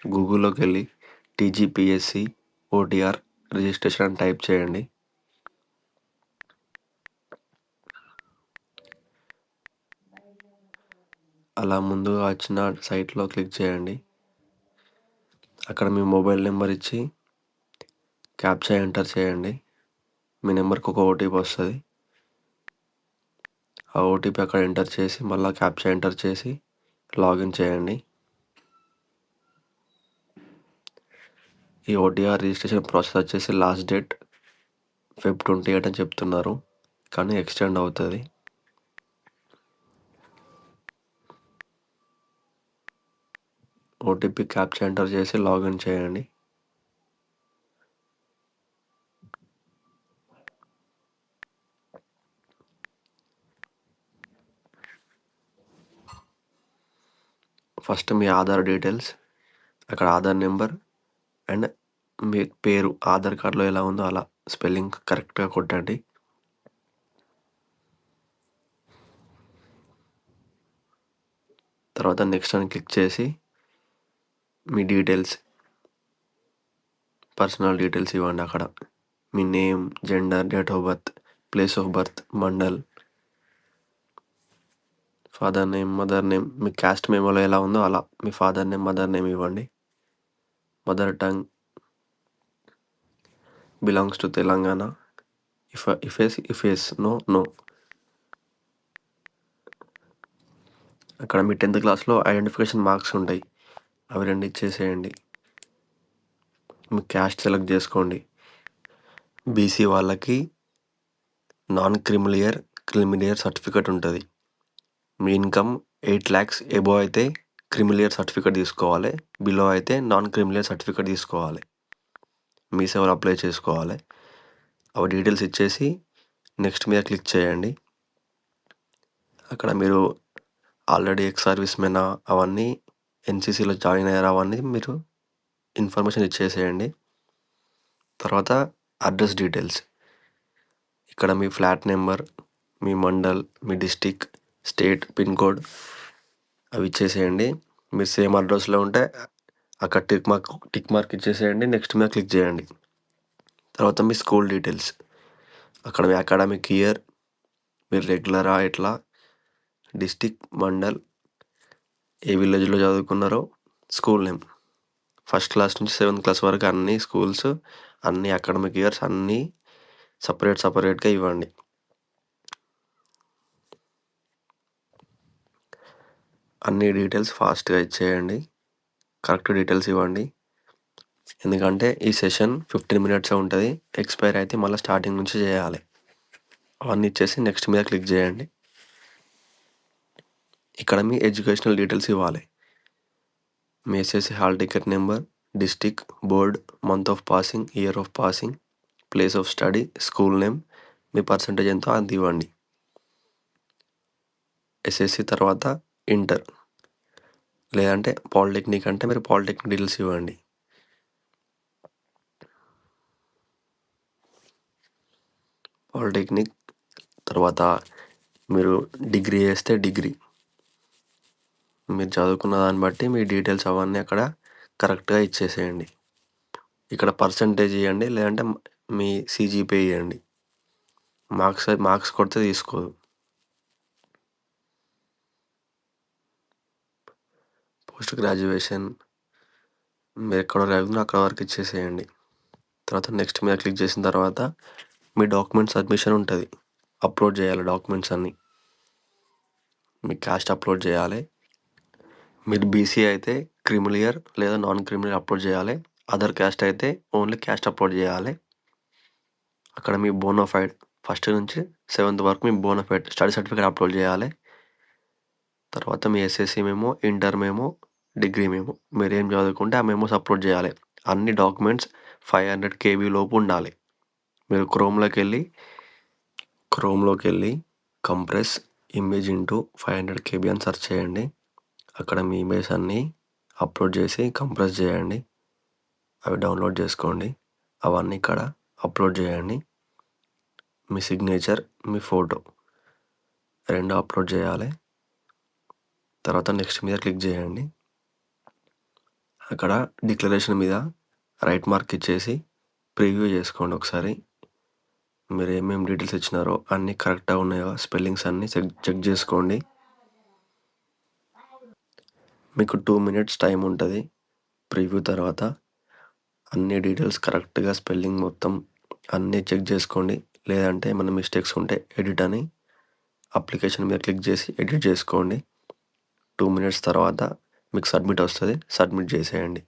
గూగుల్‌లోకెళ్ళి TGPSC OTR registration అని type చేయండి. అలా ముందుగా వచ్చిన సైట్‌లో క్లిక్ చేయండి. అక్కడ మీ మొబైల్ నెంబర్ ఇచ్చి క్యాప్చా ఎంటర్ చేయండి. మీ నెంబర్‌కి ఒక ఓటీపీ వస్తది. ఆ ఓటీపీ అక్కడ ఎంటర్ చేసి మళ్ళా క్యాప్చా ఎంటర్ చేసి లాగిన్ చేయండి. ఈ ఓటీఆర్ రిజిస్ట్రేషన్ ప్రాసెస్ వచ్చేసి లాస్ట్ డేట్ Feb 28 అని చెప్తున్నారు, కానీ ఎక్స్టెండ్ అవుతుంది. ఓటీపీ క్యాప్చా ఎంటర్ చేసి లాగిన్ చేయండి. ఫస్ట్ మీ ఆధార్ డీటెయిల్స్, అక్కడ ఆధార్ నెంబర్ అండ్ మీ పేరు ఆధార్ కార్డులో ఎలా ఉందో అలా స్పెల్లింగ్ కరెక్ట్గా కొట్టండి. తర్వాత నెక్స్ట్ అని క్లిక్ చేసి మీ డీటెయిల్స్, పర్సనల్ డీటెయిల్స్ ఇవ్వండి. అక్కడ మీ name, gender, date of birth, place of birth, mandal, father name, mother name, మీ క్యాస్ట్ మెమోలో ఎలా ఉందో అలా మీ ఫాదర్ నేమ్, మదర్ నేమ్ ఇవ్వండి. Mother tongue belongs to Telangana. If no. అక్కడ మీ 10th క్లాస్లో ఐడెంటిఫికేషన్ మార్క్స్ ఉంటాయి, అవి 2 ఇచ్చేసేయండి. మీ క్యాస్ట్ సెలెక్ట్ చేసుకోండి. బీసీ వాళ్ళకి నాన్ క్రిమిలియర్ సర్టిఫికేట్ ఉంటుంది. మీ ఇన్కమ్ 8 lakhs ఎబోవ్ అయితే క్రిమిలియర్ సర్టిఫికేట్ తీసుకోవాలి, బిలో అయితే నాన్ క్రిమిలియర్ సర్టిఫికేట్ తీసుకోవాలి. మీ సేవలు అప్లై చేసుకోవాలి. అవి డీటెయిల్స్ ఇచ్చేసి నెక్స్ట్ మీద క్లిక్ చేయండి. అక్కడ మీరు ఆల్రెడీ ఎక్స్ సర్వీస్ మెనా అవన్నీ ఎన్సీసీలో జాయిన్ అయ్యారు అవన్నీ మీరు ఇన్ఫర్మేషన్ ఇచ్చేసేయండి. తర్వాత అడ్రస్ డీటెయిల్స్, ఇక్కడ మీ ఫ్లాట్ నెంబర్, మీ మండల్, మీ డిస్టిక్, స్టేట్, పిన్ కోడ్ అవి ఇచ్చేసేయండి. మీరు సేమ్ అడ్రస్లో ఉంటే అక్కడ టిక్ మార్క్ ఇచ్చేసేయండి. నెక్స్ట్ మీద క్లిక్ చేయండి. తర్వాత మీ స్కూల్ డీటెయిల్స్, అక్కడ మీ అకాడమిక్ ఇయర్, మీరు రెగ్యులరా ఎట్లా, డిస్టిక్, మండల్, ఏ విలేజ్లో చదువుకున్నారో, స్కూల్ నేమ్, ఫస్ట్ క్లాస్ నుంచి 7th క్లాస్ వరకు అన్ని స్కూల్స్, అన్ని అకాడమిక్ ఇయర్స్ అన్నీ సపరేట్గా ఇవ్వండి. అన్ని డీటెయిల్స్ ఫాస్ట్గా ఇచ్చేయండి. కరెక్ట్ డీటెయిల్స్ ఇవ్వండి. ఎందుకంటే ఈ సెషన్ 15 minutes ఉంటుంది. ఎక్స్పైర్ అయితే మళ్ళీ స్టార్టింగ్ నుంచి చేయాలి. అవన్నీ ఇచ్చేసి నెక్స్ట్ మీద క్లిక్ చేయండి. ఇక్కడ మీ ఎడ్యుకేషనల్ డీటెయిల్స్ ఇవ్వాలి. మీ SSC hall ticket number, district, board, month of passing, year of passing, place of study, school name, మీ పర్సంటేజ్ ఎంతో అంత ఇవ్వండి. ఎస్ఎస్సి తర్వాత ఇంటర్ లేదంటే పాలిటెక్నిక్ అంటే మీరు పాలిటెక్నిక్ డీటెయిల్స్ ఇవ్వండి. పాలిటెక్నిక్ తర్వాత మీరు డిగ్రీ చేస్తే డిగ్రీ, మీరు చదువుకున్న దాన్ని బట్టి మీ డీటెయిల్స్ అవన్నీ అక్కడ కరెక్ట్గా ఇచ్చేసేయండి. ఇక్కడ పర్సంటేజ్ ఇవ్వండి, లేదంటే మీ సిజిపిఏ ఇవ్వండి. మార్క్స్ కొడితే తీసుకోదు. పోస్ట్ గ్రాడ్యుయేషన్ మీరు ఎక్కడ చదివినా అక్కడ వరకు ఇచ్చేసేయండి. తర్వాత నెక్స్ట్ మీద క్లిక్ చేసిన తర్వాత మీ డాక్యుమెంట్ సబ్మిషన్ ఉంటుంది, అప్లోడ్ చేయాలి డాక్యుమెంట్స్ అన్నీ. మీ క్యాస్ట్ అప్లోడ్ చేయాలి. మీరు బీసీ అయితే క్రిమిలియర్ లేదా నాన్ క్రిమిలియర్ అప్లోడ్ చేయాలి. అదర్ క్యాస్ట్ అయితే ఓన్లీ క్యాస్ట్ అప్లోడ్ చేయాలి. అక్కడ మీ బోనోఫైడ్ ఫస్ట్ నుంచి 7th వరకు మీ బోనోఫైడ్ స్టడీ సర్టిఫికేట్ అప్లోడ్ చేయాలి. తర్వాత మీ SSC memo, inter memo, degree memo, మీరు ఏం చదువుకుంటే ఆ మేమోస్ అప్లోడ్ చేయాలి. అన్ని డాక్యుమెంట్స్ 500 KB లోపు ఉండాలి. మీరు క్రోమ్లోకి వెళ్ళి కంప్రెస్ ఇమేజ్ ఇంటూ 500 KB అని సెర్చ్ చేయండి. అక్కడ మీ ఇమేజ్ అన్నీ అప్లోడ్ చేసి కంప్రెస్ చేయండి. అవి డౌన్లోడ్ చేసుకోండి. అవన్నీ ఇక్కడ అప్లోడ్ చేయండి. మీ సిగ్నేచర్, మీ ఫోటో 2 అప్లోడ్ చేయాలి. తర్వాత నెక్స్ట్ మీద క్లిక్ చేయండి. అక్కడ డిక్లరేషన్ మీద రైట్ మార్క్ ఇచ్చేసి ప్రివ్యూ చేసుకోండి ఒకసారి. మీరు ఏమేమి డీటెయిల్స్ ఇచ్చినారో అన్నీ కరెక్ట్గా ఉన్నాయో స్పెల్లింగ్స్ అన్నీ చెక్ చేసుకోండి. మీకు 2 minutes టైం ఉంటుంది. ప్రివ్యూ తర్వాత అన్ని డీటెయిల్స్ కరెక్ట్గా స్పెల్లింగ్ మొత్తం అన్నీ చెక్ చేసుకోండి. లేదంటే ఏమైనా మిస్టేక్స్ ఉంటే ఎడిట్ అని అప్లికేషన్ మీద క్లిక్ చేసి ఎడిట్ చేసుకోండి. 2 minutes తర్వాత మీకు సబ్మిట్ వస్తుంది. సబ్మిట్ చేసేయండి.